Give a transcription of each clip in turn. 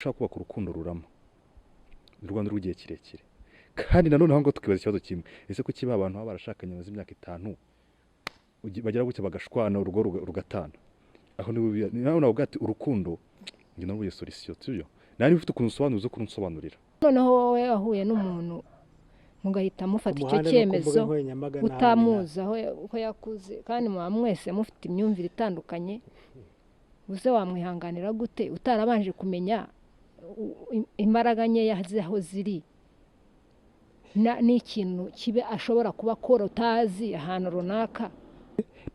ushaka kubaka urukundo rurama u Rwanda rw'igihe kirekire kandi nanone aho ngo tukibaza ikibazo kimwe ese ko kiba abantu baba barashakanye maze imyaka 5 bagera gutya bagashwana urugo rugatana aho ni nawe navuga ati urukundo ngi naruye solution tubyo nari ufite ukuntu usobanuza ko unsobanurira noneho wowe ahuye n'umuntu mugahita mufata icyo cyemezo utamuza aho yakuze kandi mwese mufite imyumvire itandukanye uze wamwihanganira gute utarabanje kumenya imbaraga nkeya aho ziri n'ikintu kibe ashobora kuba akora utazi ahantu runaka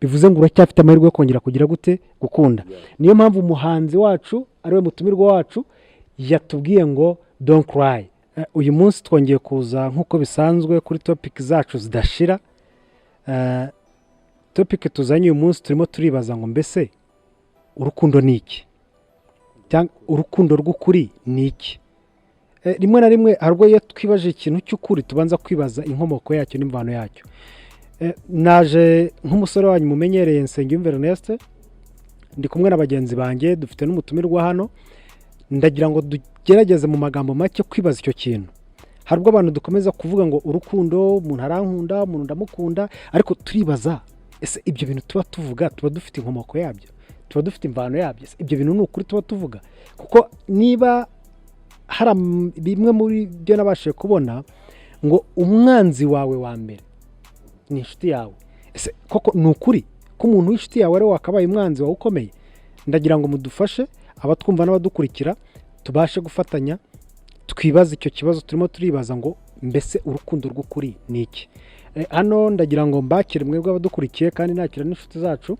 bivuze ngo uracyafite amahirwe yo kongera kugira gute gukunda niyo mpamvu umuhanzi wacu ariwe mutumirwa wacu yatubwiye ngo don't cry uyu munsi twongeye kuza nk'uko bisanzwe kuri topic zacu zidashira topic tuzanye uyu munsi turimo turibaza ngo mbese urukundo ni iki cyangwa urukundo rw'ukuri ni iki rimwe na rimwe harwo iyo twibaje ikintu cy'ukuri tubanza kwibaza inkomoko yacyo n'imvano yacyo naje nk'umusore wanyu mumenyereye Nsengiyumva Ernest ndi kumwe na bagenzi banjye dufite n'umutumirwa hano ndagira ngo dugerageze mu magambo make kwibaza icyo kintu harwo abantu dukomeza kuvuga ngo urukundo umuntu arankunda umuntu ndamukunda ariko turibaza ese ibyo bintu tuba tuvuga tuba dufite inkomoko yabyo tuba dufite imvano yabyo ibyo bintu ni ukuri tuba tuvuga kuko niba hari bimwe muri byo nabashije kubona ngo umwanzi wawe wa mbere ni inshuti yawe ese koko ni ukuri ko umuntu w'inshuti yawe ari wakabaye umwanzi wawe ukomeye ndagira ngo mudufashe abatwumva n'abadukurikira tubashe gufatanya twibaza icyo kibazo turimo turibaza ngo mbese urukundo rw'ukuri ni iki hano ndagira ngo mbakire mwebwe abadukurikiye kandi nakira n'inshuti zacu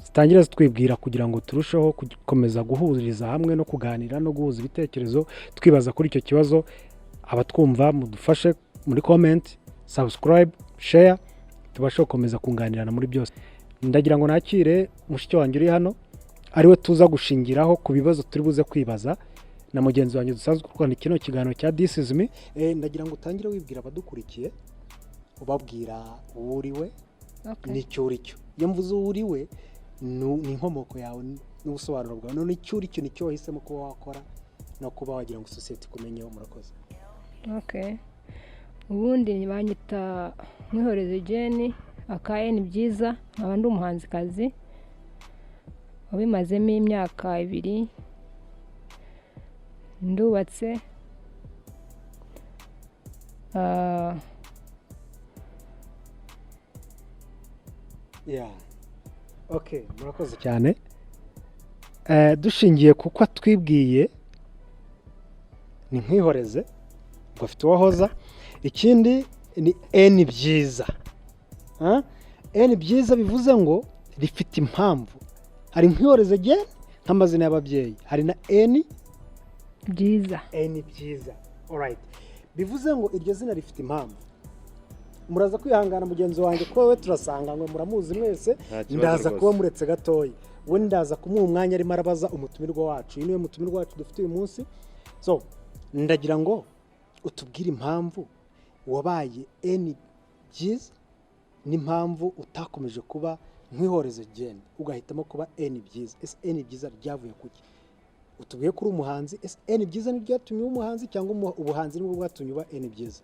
zitangira zitwibwira kugira ngo turusheho gukomeza guhuriza hamwe no kuganira no guhuza ibitekerezo twibaza kuri icyo kibazo abatwumva mudufashe muri comment subscribe share tubashe gukomeza kunganirana muri byose ndagira ngo nakire mushiki wanjye uri hano ariwe tuza gushingiraho ku bibazo turi buze kwibaza na mugenzi wanjye dusanzwe kwandika kino kiganiro cya This is me ndagira ngo utangire wibwira abadukurikiye ubabwira uriwe n'icyo uricyo iyo mvuze uriwe ni inkomoko yawe n'ubusobanuro bwawe none icyo uricyo nicyo wahisemo kuba wakora no kuba wagira ngo society kumenyeho murakoze okay ubundi banyita Mwihoreze Jeni akaye Byiza nkaba ndi umuhanzikazi wabimazemo imyaka 2 ndubatse okay murakoze cyane dushingiye kuko twibwiye ni Mwihoreze ngo afite uwahoza ikindi ni Byiza Byiza bivuze ngo rifite impamvu hari Mwihoreze Jeni nk'amazina y'ababyeyi hari na Byiza Byiza alright bivuze ngo iryo zina rifite impamvu muraza kwihangana mugenzi wanjye ko we turasanga ngo muramuzi mwese ndaza kuba muretse gatoyi we ndaza kumuha umwanya arimo arabaza umutumirwa wacu niwe mutumirwa wacu dufite uyu munsi so ndagira ngo utubwire impamvu wabaye Byiza n'impamvu utakomeje kuba Mwihoreze Jeni ugahitamo kuba Byiza ese Byiza ryavuye kuki utubwiye kuri umuhanzi ese Byiza ni ryatumye umuhanzi cyangwa ubuhanzi nibwo bwatumye uba Byiza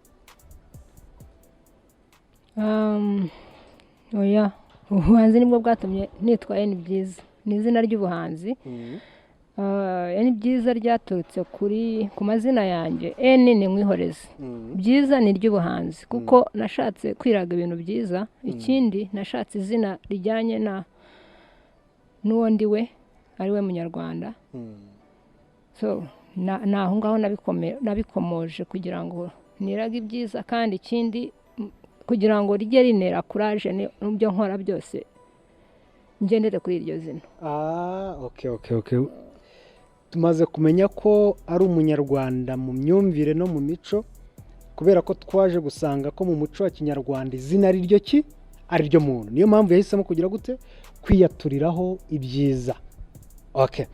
oya ubuhanzi nibwo bwatumye nitwa Byiza ni izina ry'ubuhanzi Byiza ryaturutse ku mazina yanjye ni Mwihoreze Byiza ni ry'ubuhanzi kuko nashatse kwiraga ibintu byiza ikindi nashatse izina rijyanye n'uwo ndiwe ari we munyarwanda so naho ngaho nabikomoje kugira ngo nirage ibyiza kandi ikindi kugira ngo rijye rinera courage n'ibyo nkora byose ngendere kuri iryo zina okay tumaze kumenya ko ari umunyarwanda mu myumvire no mu mico kubera ko twaje gusanga ko mu muco wa kinyarwanda izina ari ryo ki ari ryo muntu niyo mpamvu yahisemo kugira gute kwiyaturiraho ibyiza okay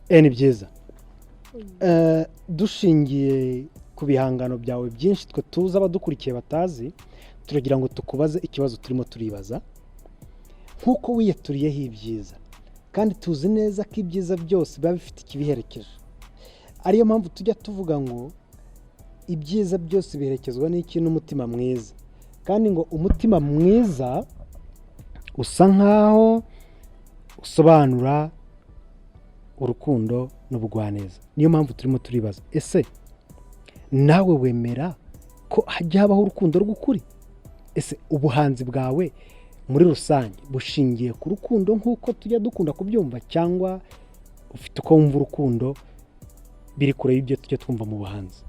Byiza dushingiye ku bihangano byawe byinshi twe tuzi abadukurikiye batazi turagira ngo tukubaze ikibazo turimo turibaza nk'uko wiyaturiyeho ibyiza kandi tuzi neza ko ibyiza byose biba bifite ikibiherekeje ariyo mpamvu tujya tuvuga ngo ibyiza byose biherekezwa n'iki n'umutima mwiza, kandi ngo umutima mwiza usa nkaho usobanura urukundo n'ubugwaneza. Niyo mpamvu turimo turibaza, ese nawe wemera ko hajya habaho urukundo rw'ukuri? Ese ubuhanzi bwawe muri rusange bushingiye ku rukundo nk'uko tujya dukunda kubyumva, cyangwa ufite uko wumva urukundo biri kure y'ibyo tujya twumva mu buhanzi?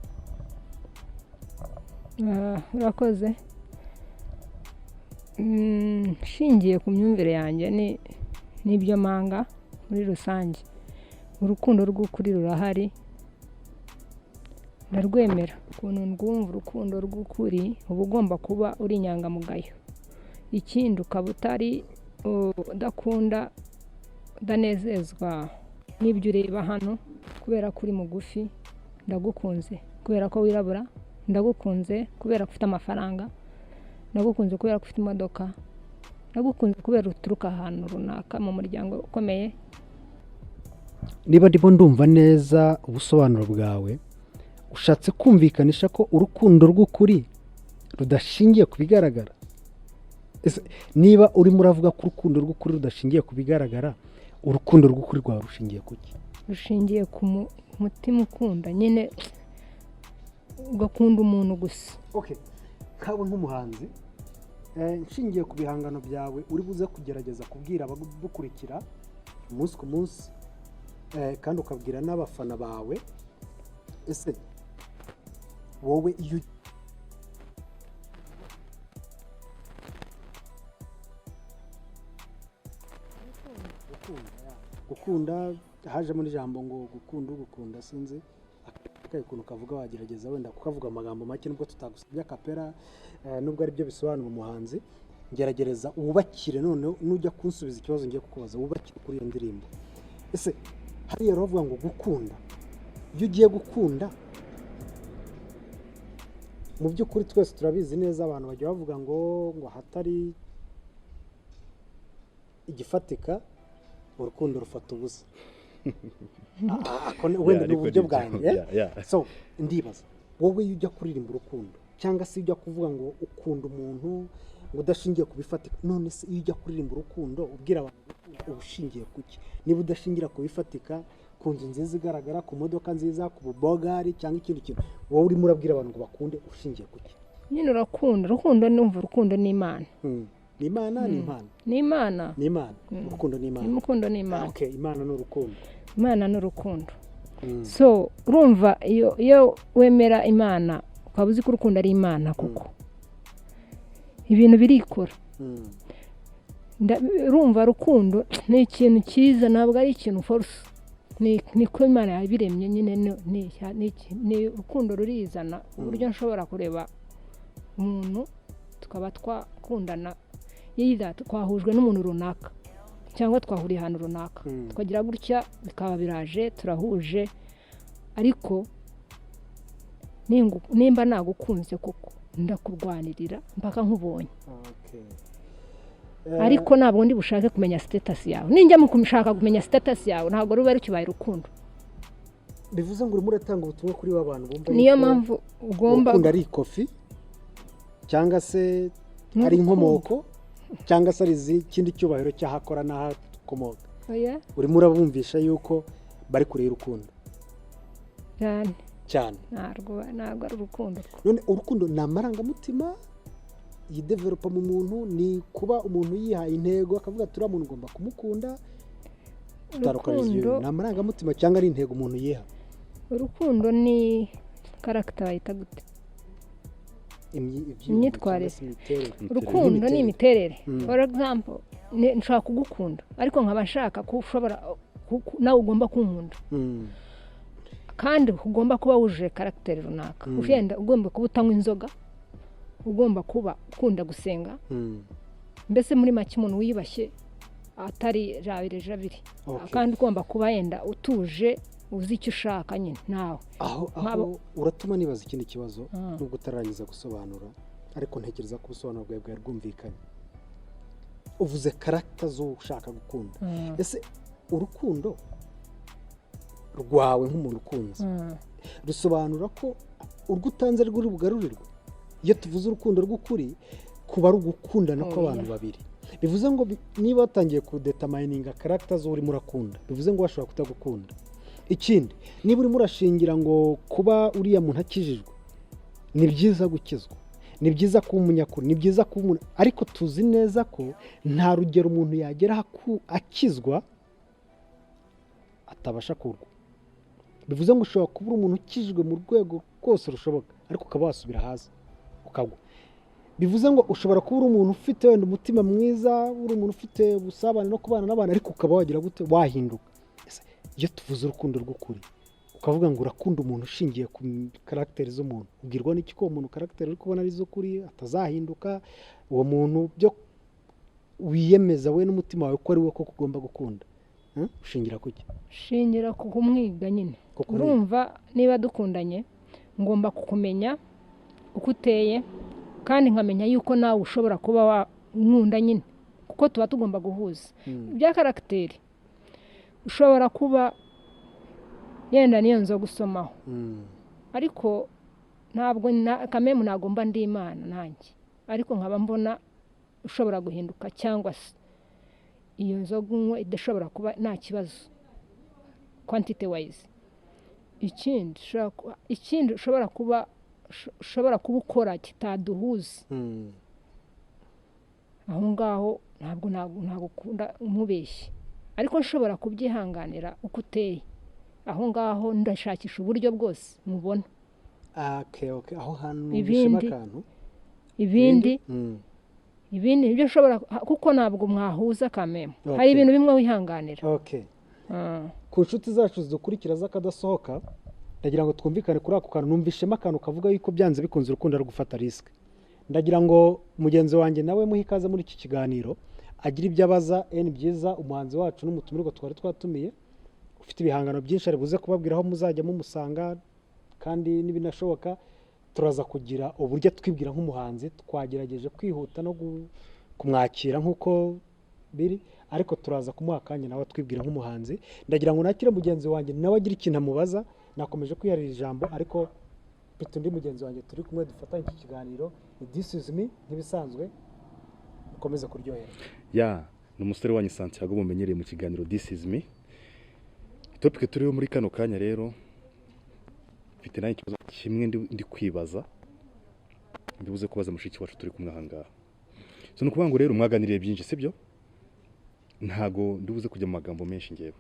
urakoze. Nshingiye ku myumvire yanjye n'ibyo manga muri rusange, urukundo rw'ukuri rurahari, ndarwemera. Ukuntu ndwumva urukundo rw'ukuri uba ugomba kuba uri inyangamugayo, ikindi ukaba utari udakunda udanezezwa n'ibyo ureba hano kubera ko uri mugufi, ndagukunze kubera ko wirabura, ndagukunze kubera ko ufite amafaranga, ndagukunze kubera ko ufite imodoka, ndagukunze kubera uturuka ahantu runaka mu muryango ukomeye. Niba ndimo ndumva neza ubusobanuro bwawe, ushatse kumvikanisha ko urukundo rw'ukuri rudashingiye ku bigaragara. Niba urimo uravuga ko urukundo rw'ukuri rudashingiye ku bigaragara, urukundo rw'ukuri rwawe rushingiye ku ki? Rushingiye ku mutima ukunda, nyine ugakunda umuntu gusa. Kawe nk'umuhanzi, nshingiye ku bihangano byawe uri buze kugerageza kubwira abagukurikira umunsi ku munsi, kandi ukabwira n'abafana bawe, ese wowe iyo gukunda hajemo n'ijambo ngo gukunda sinzi akaye ukuntu kavuga, wagerageza wenda kukavuga amagambo make nubwo tutagusabye akapera, nubwo ari byo bisobanura umuhanzi. Ngerageza wubakire, none nujya kunsubiza ikibazo ngiye kukubaza wubakire kuri iyo ndirimbo. Ese hariya bavuga ngo gukunda, iyo ugiye gukunda mu by'ukuri twese turabizi neza, abantu bajya bavuga ngo hatari igifatika urukundo rufata ubusa. Wenda ni uburyo bwanjye. So ndibaza, wowe iyo ujya kuririmba urukundo cyangwa se ujya kuvuga ngo ukunda umuntu ngo udashingiye ku bifatika, none se iyo ujya kuririmba urukundo ubwira abantu uba ushingiye ku ki? Niba udashingira ku bifatika, ku nzu nziza igaragara, ku modoka nziza, ku bubogari cyangwa ikindi kintu, wowe urimo urabwira abantu ngo bakunde, ushingiye ku ki? Nyine urukundo numva urukundo ni Imana. Ni Imana, ni impano? Ni Imana. Ni Imana. Urukundo ni Imana. Urukundo ni Imana. Okay, Imana ni urukundo. Imana ni urukundo. So urumva iyo wemera Imana ukaba uzi ko urukundo ari Imana kuko ibintu birikora. Urumva urukundo ni ikintu cyiza, ntabwo ari ikintu force. Niko Imana yabiremye, nyine ni urukundo rurizana, uburyo nshobora kureba umuntu tukaba twakundana, yida twahujwe n'umuntu runaka cyangwa twahuriye ahantu runaka, twagira gutya bikaba biraje turahuje, ariko nimba nagukunze koko ndakurwanirira mpaka nkubonye. Ariko ntabwo ndi bushake kumenya status yawe. Ninjya mu kumshaka kumenya status yawe, ntabwo ruba rukibaye urukundo. Bivuze ngo urimo uratanga ubutumwa kuri abantu bumva. Niyo mpamvu ugomba gukunda ari ikofi cyangwa se ari inkomoko cyangwa se ari ikindi cyubahiro cyahakora n'ahakomoka. Urimo urabumvisha yuko bari kure y'urukundo cyane. Ntabwo ari urukundo. None urukundo ni amarangamutima yidevelopa mu muntu, ni kuba umuntu yihaye intego akavuga turiya muntu ugomba kumukunda. Urukundo ni amarangamutima cyangwa ari intego umuntu yiha? Urukundo ni character bayita gute? Imyitwarire. Urukundo ni imiterere. For example, nshaka kugukunda ariko nkaba nshaka ko ushobora nawe ugomba kunkunda, kandi ugomba kuba wujuje character runaka. Ugenda ugomba kuba utanywa inzoga, ugomba kuba ukunda gusenga, mbese muri make umuntu wiyubashye atari jabiri, kandi ugomba kuba yenda utuje, uzi icyo ushaka nyine nawe. Aho uratuma nibaza ikindi kibazo nubwo utarangiza gusobanura, ariko ntekereza ko ubusobanuro bwawe bwari bwumvikanye. Uvuze character zo ushaka gukunda. Ese urukundo rwawe nk'umuntu ukunze rusobanura ko urwo utanze rwo uri bugarurirwe. Iyo tuvuze urukundo rw'ukuri kuba ari ugukundana kw'abantu babiri, bivuze ngo niba watangiye kudetamayininga karagita zo urimo urakunda, bivuze ngo washobora kutagukunda. Ikindi, niba urimo urashingira ngo kuba uriya muntu akijijwe, ni byiza gukizwa, ni byiza kuba umunyakuri, ni byiza kuba umuntu, ariko tuzi neza ko nta rugero umuntu yagera akizwa atabasha kurwa. Bivuze ngo ushobora kuba uri umuntu ukijijwe mu rwego rwose rushoboka, ariko ukaba wasubira hasi ukagwa. Bivuze ngo ushobora kuba uri umuntu ufite wenda umutima mwiza, uri umuntu ufite ubusabane no kubana n'abantu, ariko ukaba wagira gute, wahinduka. Iyo tuvuze urukundo rw'ukuri, ukavuga ngo urakunda umuntu ushingiye ku karagiteri z'umuntu, ubwirwa n'iki ko uwo muntu karagiteri uri kubona ari iz'ukuri, atazahinduka, uwo muntu byo wiyemeza we n'umutima wawe ko ari we koko ugomba gukunda. Ushingira ku ki? Shingira ku kumwiga nyine. Urumva niba dukundanye ngomba kukumenya uko uteye, kandi nkamenya yuko nawe ushobora kuba nkunda nyine, kuko tuba tugomba guhuza ibya karagiteri. Ushobora kuba yenda niyo nzo gusomaho, ariko ntabwo kamemu nagomba ndi Imana nanjye, ariko nkaba mbona ushobora guhinduka, cyangwa se iyo nzoga unywa idashobora kuba nta kibazo quantity wise. Ikindi ushobora kuba ukora kitaduhuza, aho ngaho ntabwo nagukunda umubeshyi, ariko nshobora kubyihanganira uko uteye. Aho ngaho ndashakisha uburyo bwose mubona. Aho hantu bishima akantu. Ibindi ibyo nshobora, kuko ntabwo mwahuza kameme. Hari ibintu bimwe wihanganira. Ku nshuti zacu zidukurikira z'akadasohoka, ndagira ngo twumvikane kuri ako kantu. Numvishemo akantu kavuga yuko byanze bikunze urukundo ari gufata risike. Ndagira ngo mugenzi wanjye nawe muhe ikaze muri iki kiganiro, agira ibyo abaza Byiza, umuhanzi wacu n'umutumirwa twari twatumiye, ufite ibihangano byinshi ari buze kubabwira aho muzajya mumusanga, kandi n'ibinashoboka turaza kugira uburyo twibwira nk'umuhanzi. Twagerageje kwihuta no kumwakira nk'uko biri, ariko turaza kumuha akanya nawe twibwira nk'umuhanzi. Ndagira ngo nakire mugenzi wanjye nawe agira ikintu amubaza. Nakomeje kwiharira ijambo, ariko mfite undi mugenzi wanjye turi kumwe dufatanye iki kiganiro. This is me nk'ibisanzwe, ukomeza kuryohera. Ni umusore wanyu Santiago mumenyereye mu kiganiro This is me. Topic turiho muri kano kanya rero, mfite nayo ikibazo kimwe ndi kwibaza, ndibuze kubaza mushiki wacu turi kumwe aha ngaha. So nukuvuga ngo rero mwaganiriye byinshi, sibyo? Ntago ndibuze kujya mu magambo menshi ngewe.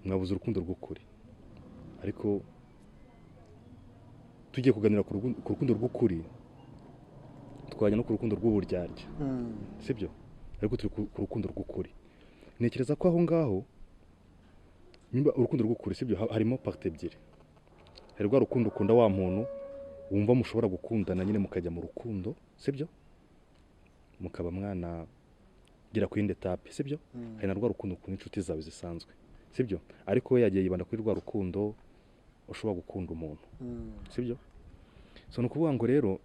Mwabuze urukundo rw'ukuri, ariko tugiye kuganira ku rukundo rw'ukuri, twajya no ku rukundo rw'uburyarya, sibyo? Ariko turi ku rukundo rw'ukuri. Ntekereza ko aho ngaho nimba urukundo rw'ukuri, sibyo, harimo parti ebyiri. Hari rwa rukundo ukunda wa muntu wumva mushobora gukundana nyine mukajya mu rukundo, sibyo? Mukaba mwana gira ku yindi etape, sibyo? Hari na rwa rukundo ukunda inshuti zawe zisanzwe, sibyo? Ariko we yagiye yibanda kuri rwa rukundo ushobora gukunda umuntu, sibyo? So nukuvuga ngo rero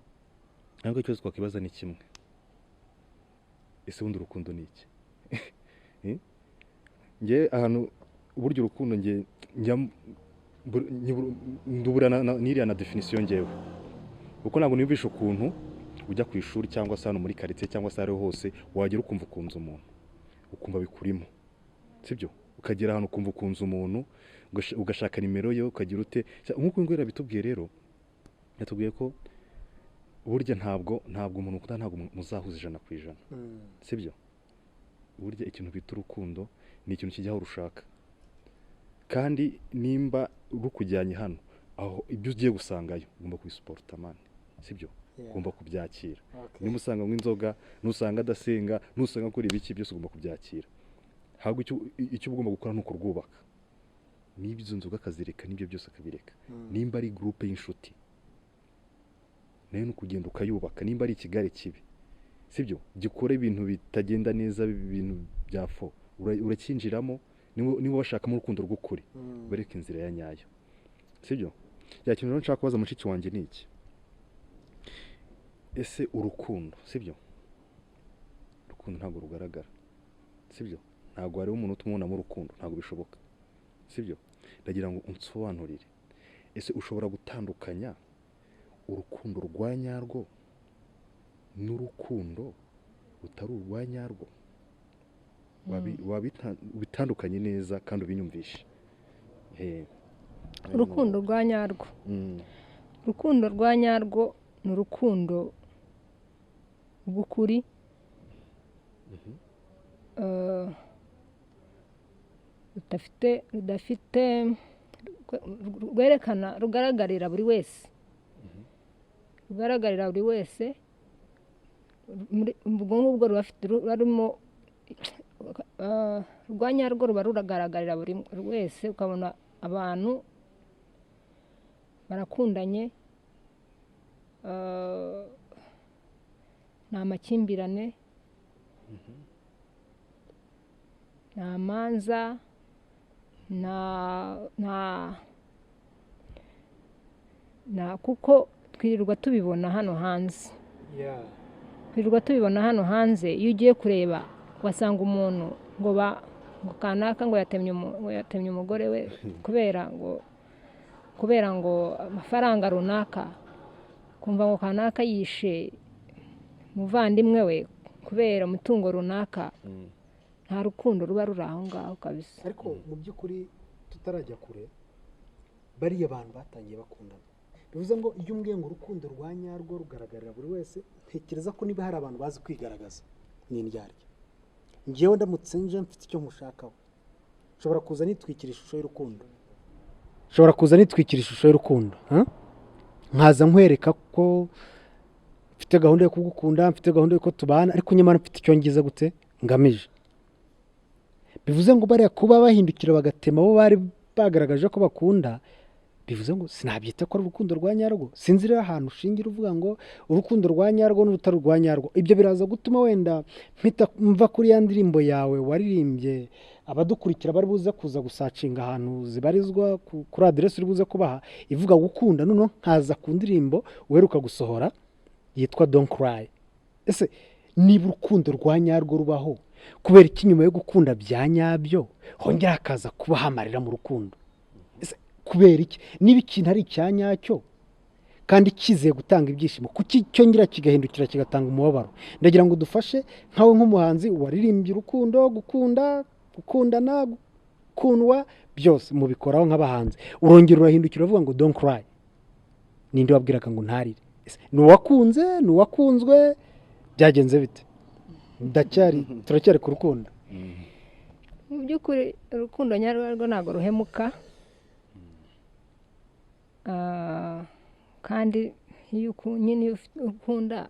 ariko ikibazo twakibaza ni kimwe. Ese ubundi urukundo ni iki? Nge ahantu uburyo urukundo nge ndubura n'iriya na definition ngewe, kuko ntabwo niyumvisha ukuntu ujya ku ishuri cyangwa se hano muri quartier cyangwa se ariho hose wagira ukumva ukunze umuntu, ukumva bikurimo, sibyo? Ukagera ahantu ukumva ukunze umuntu, ugashaka nimero ye, ukagira ute. Nk'uko ngwera bitubwiye rero, yatubwiye ko burya ntabwo umuntu ukunda ntabwo muzahuza 100%, sibyo? Burya ikintu bita urukundo ni ikintu kijyaho rushaka, kandi nimba rukujyanye hano aho ibyo ugiye gusangayo ugomba kubisuporta man, sibyo? Ugomba kubyakira. Nimba usanga nk'inzoga, nusanga adasenga, nusanga kuri ibiki byose ugomba kubyakira. Hago icyo ugomba gukora nuko rwubaka. Niba izo nzoga akazireka, nibyo byose akabireka. Nimba ari groupe y'inshuti, nayo nukugenda ukayubaka. Nimba ari ikigare kibi, sibyo, gikora ibintu bitagenda neza, ibintu byafo, urakinjiramo. Niba bashakamo urukundo rw'ukuri, bareka inzira ya nyayo, sibyo? Kintu rero nshaka kubaza mushiki wanjye ni iki. Ese urukundo, sibyo, urukundo ntabwo rugaragara, sibyo? Ntabwo ari umuntu utumubona mu rukundo, ntabwo bishoboka, sibyo? ndagira ngo unsobanurire ese ushobora gutandukanya urukundo rwa nyarwo n'urukundo rutari urwa nyarwo wabitandukanye neza kandi ubinyumvishe urukundo rwa nyarwo urukundo rwa nyarwo ni urukundo rw'ukuri rudafite rwerekana rugaragarira buri wese rugaragarira buri wese ubwo ngubwo rurimo rwa nyarwo ruba ruragaragarira buri wese ukabona abantu barakundanye nta makimbirane nta manza nta kuko twirirwa tubibona hano hanze iyo ugiye kureba wasanga umuntu ngo kanaka ngo yatemye umugore we kubera ngo amafaranga runaka kumva ngo kanaka yishe umuvandimwe we kubera umutungo runaka nta rukundo ruba ruri aho ngaho kabisa ariko mu by'ukuri tutarajya kure bariya abantu batangiye bakundana bivuze ngo iyo umbwiye ngo urukundo rwa nyarwo rugaragarira buri wese ntekereza ko niba hari abantu bazi kwigaragaza ni indyarya njyewe ndamutse nje mfite icyo mushakaho nshobora kuza nitwikira ishusho y'urukundo nkaza nkwereka ko mfite gahunda yo kugukunda mfite gahunda y'uko tubana ariko nyamara mfite icyo ngize gute ngamije bivuze ngo bariya kuba bahindukira bagatema abo bari bagaragaje ko bakunda bivuze ngo sinabyita ko ari urukundo rwa nyarwo sinzi rero ahantu ushingira uvuga ngo urukundo rwa nyarwo n'urutari rwa nyarwo ibyo biraza gutuma wenda mva kuri ya ndirimbo yawe waririmbye abadukurikira bari buze kuza gusacinga ahantu zibarizwa kuri aderesi uri buze kubaha ivuga gukunda noneho nkaza ku ndirimbo uheruka gusohora yitwa Don't Cry. Ese niba urukundo rwa nyarwo rubaho kubera iki nyuma yo gukunda bya nyabyo hongera hakaza kuba hamarira mu rukundo kubera iki niba ikintu ari icyanyacyo kandi kizeye gutanga ibyishimo kuki cyongera kigahindukira kigatanga umubabaro ndagira ngo dufashe nkawe nk'umuhanzi waririmbye urukundo gukundana gukundwa byose mubikoraho nk'abahanzi urongera urahindukira uvuga ngo Don't Cry ninde wabwiraga ngo ntarire ni uwakunzwe byagenze bite turacyari ku rukundo mu by'ukuri urukundo nyarwo ntabwo ruhemuka kandi iyo ukunda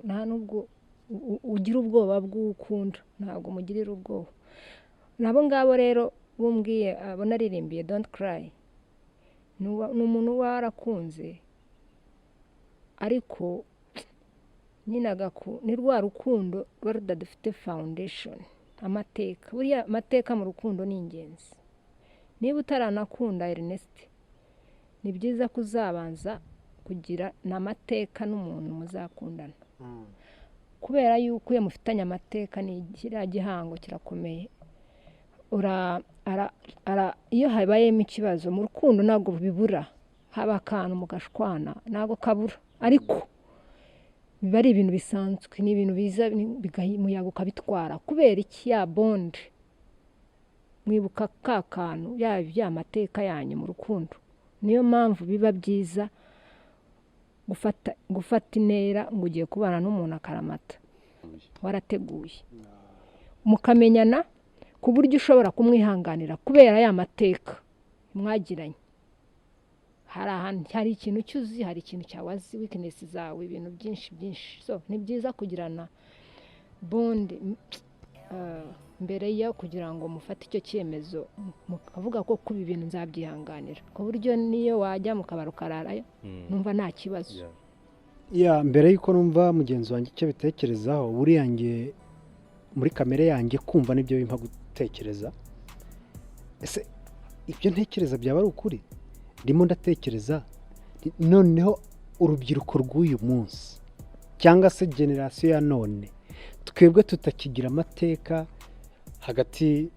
nta nubwo ugira ubwoba bw'ukunda ntabwo mugirira ubwoba nabo ngabo rero bumbwiye abo naririmbiye Don't Cry ni umuntu warakunze ariko ni rwa rukundo ruba rudafite foundation buriya amateka mu rukundo ni ingenzi niba utaranakunda Ernest ni byiza ko uzabanza kugira n'amateka n'umuntu muzakundana kubera yuko iyo mufitanye amateka ni kiriya gihango kirakomeye iyo habayemo ikibazo mu rukundo ntabwo bibura haba akantu mugashwana ntabwo kabura ariko biba ari ibintu bisanzwe ni ibintu biza umuyaga ukabitwara kubera iki ya bonde mwibuka ka kantu ya mateka yanyu mu rukundo niyo mpamvu biba byiza gufata intera ngo ugiye kubana n'umuntu akaramata warateguye mukamenyana ku buryo ushobora kumwihanganira kubera ya mateka mwagiranye hari ikintu cyuzi hari ikintu cyawazi weakness zawe ibintu byinshi so ni byiza kugirana bonde mbere yo kugira ngo mufate icyo cyemezo mukavuga ko kuba ibintu nzabyihanganira ku buryo niyo wajya mukabara ukararayo numva nta kibazo mbere y'uko numva mugenzi wanjye icyo bitekerezaho buriya nge muri kamere yanjye kumva nibyo bimpa gutekereza ese ibyo ntekereza byaba ari ukuri ndimo ndatekereza noneho urubyiruko rw'uyu munsi cyangwa se generasiyo ya none twebwe tutakigira amateka hagati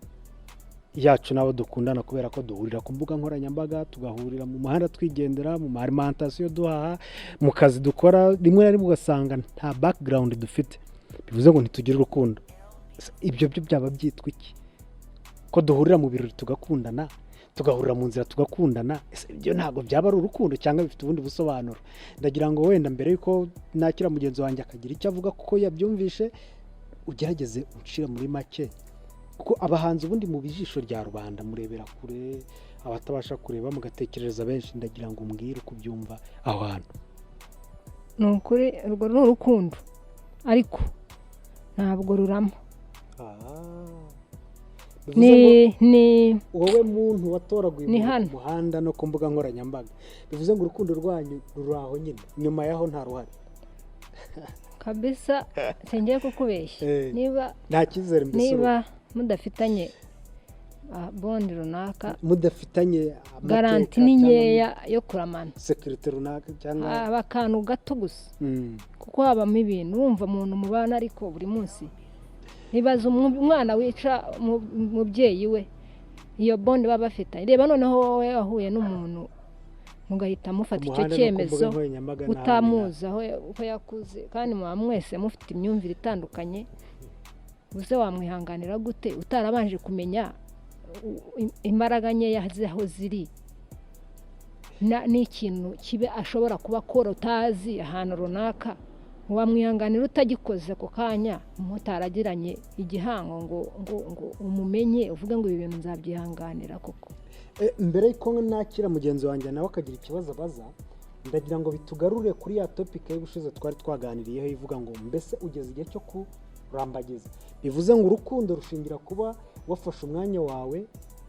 yacu n'abo dukundana kubera ko duhurira ku mbuga nkoranyambaga tugahurira mu muhanda twigendera mu alimentation duhaha mu kazi dukora rimwe na rimwe ugasanga nta background dufite bivuze ngo ntitugire urukundo ibyo byo byaba byitwa iki ko duhurira mu birori tugakundana tugahurira mu nzira tugakundana ibyo ntabwo byaba ari urukundo cyangwa bifite ubundi busobanuro ndagira ngo wenda mbere yuko nakira mugenzi wanjye akagira icyo avuga kuko yabyumvishe ugerageze uncira muri make kuko abahanzi ubundi mu bijisho rya rubanda murebera kure abatabasha kureba mugatekereza benshi ndagira ngo umbwire uko ubyumva aho hantu ni ukuri urwo ni urukundo ariko ntabwo rurama ni wowe muntu watoraguye ni mu hano. muhanda no ku mbuga nkoranyambaga bivuze ngo urukundo rwanyu ruri aho nyine nyuma yaho nta ruhare kabisa singiye kukubeshya niba nta cyizere mbese niba mudafitanye bondi runaka mudafitanye garanti ni nkeya yo kuramana sekirite runaka cyangwa haba akantu gato gusa kuko habamo ibintu urumva umuntu mubana ariko buri munsi nibaza umwana wica umubyeyi we iyo bondi baba bafitanye reba noneho wowe wahuye n'umuntu mugahita mufata icyo cyemezo utamuzi aho yakuze kandi muba mwese mufite imyumvire itandukanye uze wamwihanganira gute utarabanje kumenya imbaraga nkeya aho ziri n'ikintu kibe ashobora kuba akora utazi ahantu runaka wamwihanganira utagikoze ako kanya mutaragiranye igihango ngo umumenye uvuge ngo ibi bintu nzabyihanganira koko mbere y'uko nakira mugenzi wanjye nawe akagira ikibazo abaza ndagira ngo bitugarure kuri ya topika y'ubushize twari twaganiriyeho ivuga ngo mbese ugeze igihe cyo kurambagiza bivuze ngo urukundo rushingira kuba wafashe umwanya wawe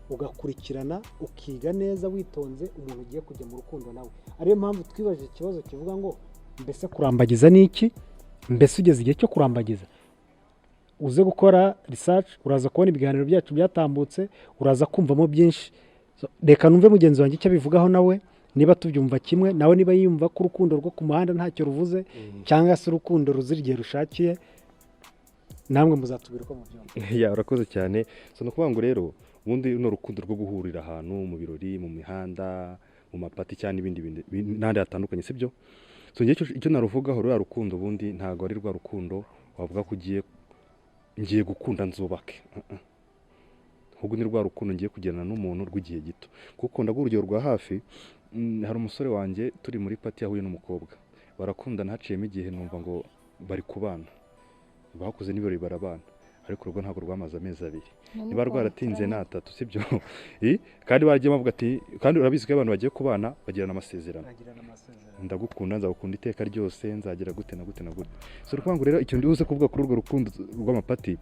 ugakurikirana ukiga neza witonze umuntu ugiye kujya mu rukundo nawe ariyo mpamvu twibajije ikibazo kivuga ngo mbese kurambagiza ni iki mbese ugeze igihe cyo kurambagiza uze gukora research uraza kubona ibiganiro byacu byatambutse uraza kumvamo byinshi reka numve mugenzi wanjye icyo abivugaho nawe niba tubyumva kimwe nawe niba yumva ko urukundo rwo ku muhanda ntacyo ruvuze cyangwa se urukundo ruzira igihe rushakiye namwe muzatubwira uko mubyumva urakoze cyane so no kuvuga ngo rero ubundi ni urukundo rwo guhurira ahantu mu birori mu mihanda mu mapati cyangwa n'ibindi n'ahandi hatandukanye sibyo so icyo naruvugaho ruriya rukundo ubundi ntabwo ari rwa rukundo wavuga ko ngiye gukunda nzubake ahubwo ni rwa rukundo ngiye kugirana n'umuntu rw'igihe gito kuko ndaguha urugero rwa hafi hari umusore wanjye turi muri pati yahuye n'umukobwa barakundana haciyemo igihe numva ngo bari kubana bakoze n'ibirori barabana ariko urwo ntabwo rwamaze amezi abiri niba rwaratinze ni atatu sibyo kandi bagiye bavuga ati kandi urabizi ko abantu bagiye kubana bagirana amasezerano ndagukunda nzagukunda iteka ryose nzagira gute na gute na gute so urwo rero icyo ndi uze kuvuga kuri urwo rukundo rw'amapati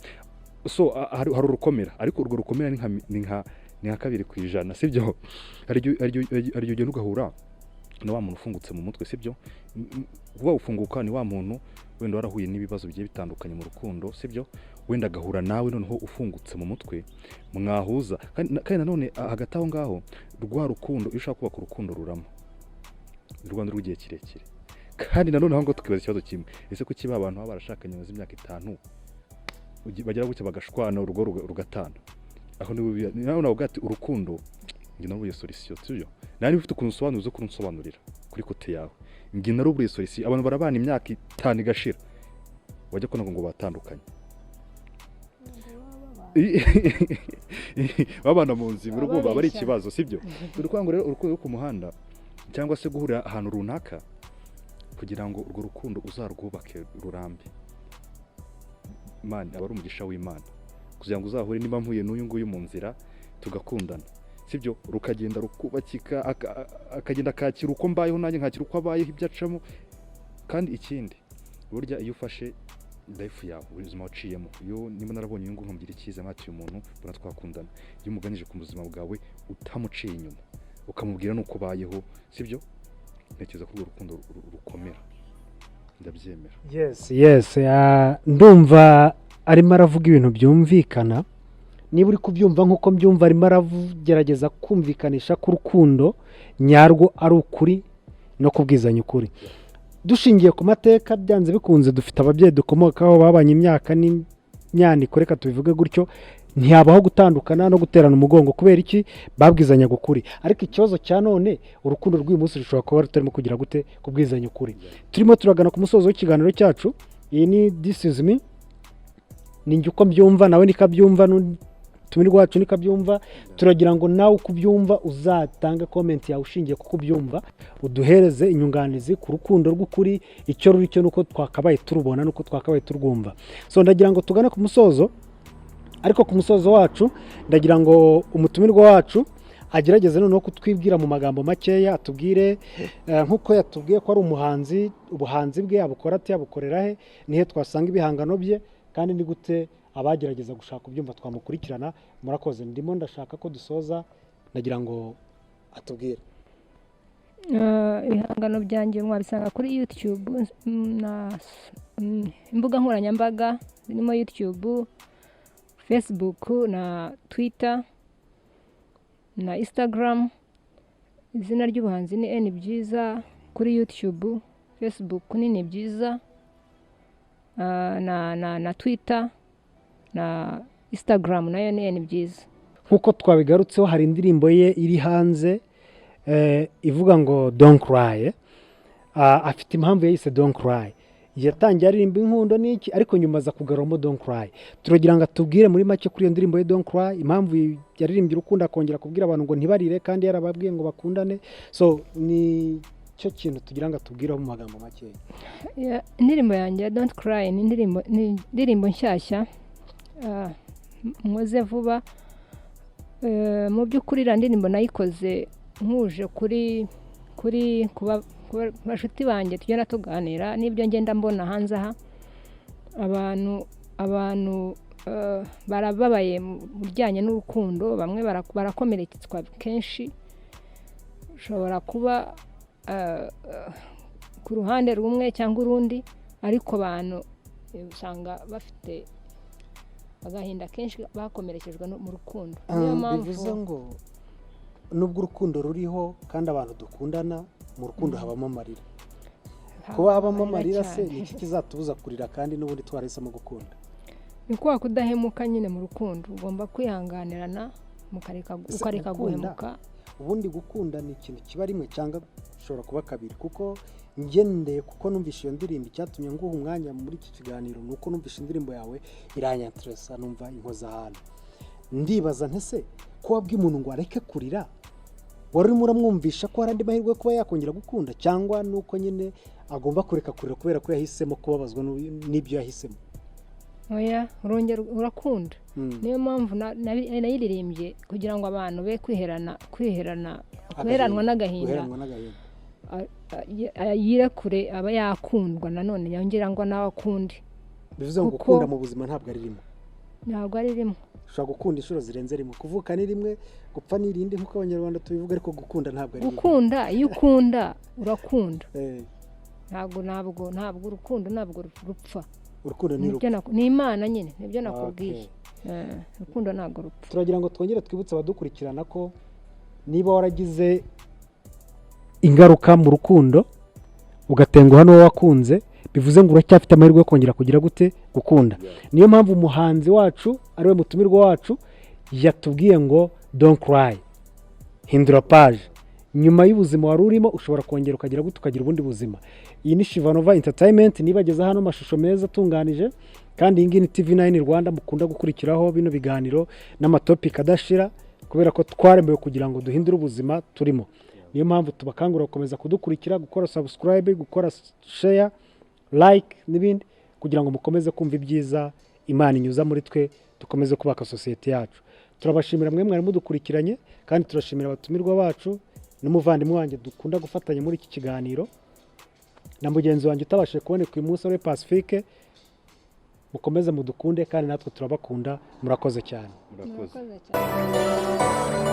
so hari urukomera ariko urwo rukomera ni nka 2% sibyo hari ugenda ugahura na wa muntu ufungutse mu mutwe sibyo kuba ufunguka ni wa muntu wenda warahuye n'ibibazo bigiye bitandukanye mu rukundo sibyo wenda agahura nawe noneho ufungutse mu mutwe mwahuza kandi nanone hagati aho ngaho rwa rukundo iyo ushaka kubaka urukundo ruramo urwanda rw'igihe kirekire kandi nanone aho ngo tukibaza ikibazo kimwe ese ko kiba abantu baba barashakanye maze imyaka 5 bagera gutya bagashwana urugo rugatana aho ni nawe navuga ati urukundo ngi narubuye solution tuyo nari ufite ukuntu usobanuza ko unsobanurira kuri kote yawe ngi narubuye solution abantu barabana imyaka 5 igashira wajya kona ngo batandukanye babana mu nzi urugo baba ari ikibazo sibyo turi kwanga rero urukundo ku muhanda cyangwa se guhura ahantu runaka kugira ngo urwo rukundo uzarwubake rurambe Imana aba ari umugisha w'Imana kugira ngo uzahure niba mpuye n'uyu nguyu mu nzira tugakundana sibyo rukagenda rukubakika akagenda akakira uko mbayeho nanjye nkakira uko abayeho ibyacamo kandi ikindi burya iyo ufashe life yawe ubuzima waciyemo iyo niba narabonye uyu nguyu nkamubwira icyiza nkati uyu muntu buna twakundana iyo umuganije ku buzima bwawe utamuciye inyuma ukamubwira nuko bayeho sibyo ntekereza ko urwo rukundo rukomera ndabyemera yes ndumva arimo aravuga ibintu byumvikana niba uri kubyumva nk'uko mbyumva arimo aragerageza kumvikanisha ko urukundo nyarwo ari ukuri no kubwizanya ukuri dushingiye ku mateka byanze bikunze dufite ababyeyi dukomokaho babanye imyaka n'imyaniko reka tubivuge gutyo ntihabaho gutandukana no guterana umugongo kubera iki babwizanya ukuri. Ariko ikibazo cya none urukundo rw'uyu munsi rushobora kuba rutarimo kugira gute kubwizanya ukuri. Turimo turagana ku musozo w'ikiganiro cyacu. Iyi ni This is me, ni njye uko mbyumva, nawe nikabyumva, tumirwa wacu nikabyumva. Turagira ngo nawe uko ubyumva uzatanga comment yawe ushingiye kuko ubyumva, uduhereze inyunganizi ku rukundo rw'ukuri, icyo ruri cyo nuko twakabaye turubona nuko twakabaye turwumva. So ndagira ngo tugane ku musozo, ariko ku musozo wacu ndagira ngo umutumirwa wacu agerageze noneho kutwibwira mu magambo makeya, atubwire nk'uko yatubwiye ko ari umuhanzi, ubuhanzi bwe abukora ate, abukorera he, nihe twasanga ibihangano bye, kandi ni gute abagerageza gushaka ubyumva twamukurikirana. Murakoze, ndimo ndashaka ko dusoza, ndagira ngo atubwire. Ibihangano byanjye mwabisanga kuri YouTube na imbuga nkoranyambaga zirimo YouTube, Facebook na Twitter na Instagram. Izina ry'ubuhanzi ni Byiza kuri YouTube, Facebook ni Byiza, na Twitter na Instagram nayo ni Byiza. Nkuko twabigarutseho hari indirimbo ye iri hanze ivuga ngo Don't Cry. Afite impamvu yayise Don't Cry. Yatangiye aririmba inkundo n'iki, ariko nyuma aza kugaruramo Don't Cry. Turagira ngo atubwire muri make kuri iyo ndirimbo ye Don't Cry, impamvu yaririmbye urukundo akongera kubwira abantu ngo ntibarire kandi yarababwiye ngo bakundane. So ni cyo kintu tugira ngo atubwireho mu magambo make. Indirimbo yanjye Don't Cry ni indirimbo nshyashya nkoze vuba. Mu by'ukuri iriya ndirimbo nayikoze nkuje kuri bashuti banjye tugenda tuganira n'ibyo ngenda mbona hanze aha. Abantu barababaye mu bijyanye n'urukundo, bamwe barakomeretswa kenshi. Ushobora kuba ku ruhande rumwe cyangwa urundi, ariko abantu usanga bafite agahinda kenshi bakomerekejwe mu rukundo. Niyo mpamvu bivuze ngo nubwo urukundo ruriho kandi abantu dukundana, mu rukundo habamo amarira. Kuba habamo amarira se ni iki kizatubuza kurira kandi n'ubundi twarahisemo gukunda? Ni kwa kudahemuka nyine mu rukundo, ugomba kwihanganirana ukareka guhemuka. Ubundi gukunda ni ikintu kiba rimwe cyangwa ushobora kuba kabiri, kuko ngendeye kuko numvishe iyo ndirimbo icyatumye nguha umwanya muri iki kiganiro nuko numvishe indirimbo yawe iranyanteresa, numva inkoza ahantu. Ndibaza ntese ko wabwiye umuntu ngo areke kurira, wari urimo uramwumvisha ko hari andi mahirwe kuba yakongera gukunda, cyangwa nuko nyine agomba kureka kurira kubera ko yahisemo kubabazwa n'ibyo yahisemo? Oya, urongera urakunda. Niyo mpamvu nayiririmbye kugira ngo abantu be kwiheranwa n'agahinda, yirekure aba yakundwa nanone, yongera ngo nawe akundi. Bivuze ngo gukunda mu buzima ntabwo ari rimwe. Ntabwo ari rimwe. Ushobora gukunda inshuro zirenze rimwe, kuvuka ni rimwe, gupfa ni irindi nk'uko Abanyarwanda tubivuga, ariko gukunda ntabwo ari rimwe. Gukunda, iyo ukunda urakunda. Ntabwo urukundo ntabwo rupfa. Urukundo ni rupfa. Ni Imana nyine, nibyo nakubwiye. Urukundo ntabwo rupfa. Turagira ngo twongere twibutse abadukurikirana ko niba waragize ingaruka mu rukundo ugatenguha n'uwo wakunze, bivuze ngo uracyafite amahirwe yo kongera kugira gute gukunda. Niyo mpamvu umuhanzi wacu ariwe mutumirwa wacu yatubwiye ngo Don't Cry, hindura page. Nyuma y'ubuzima wari urimo ushobora kongera ukagira gute ukagira ubundi buzima. Iyi ni Shivanova Entertainment, nibageza hano amashusho meza atunganije, kandi iyi ngiyi ni TV9 Rwanda mukunda gukurikiraho bino biganiro n'amatopika adashira, kubera ko twaremewe kugira ngo duhindure ubuzima turimo. Niyo mpamvu tubakangurira gukomeza kudukurikira, gukora subscribe, gukora share, like n'ibindi, kugira ngo mukomeze kumva ibyiza Imana inyuza muri twe, dukomeze kubaka society yacu. Turabashimira mwe mwari mudukurikiranye, kandi turashimira abatumirwa bacu n'umuvandimwe wanjye dukunda gufatanya muri iki kiganiro, na mugenzi wanjye utabashije kuboneka uyu munsi ari Pacifique. Mukomeze mudukunde kandi natwe turabakunda. Murakoze cyane. Murakoze cyane.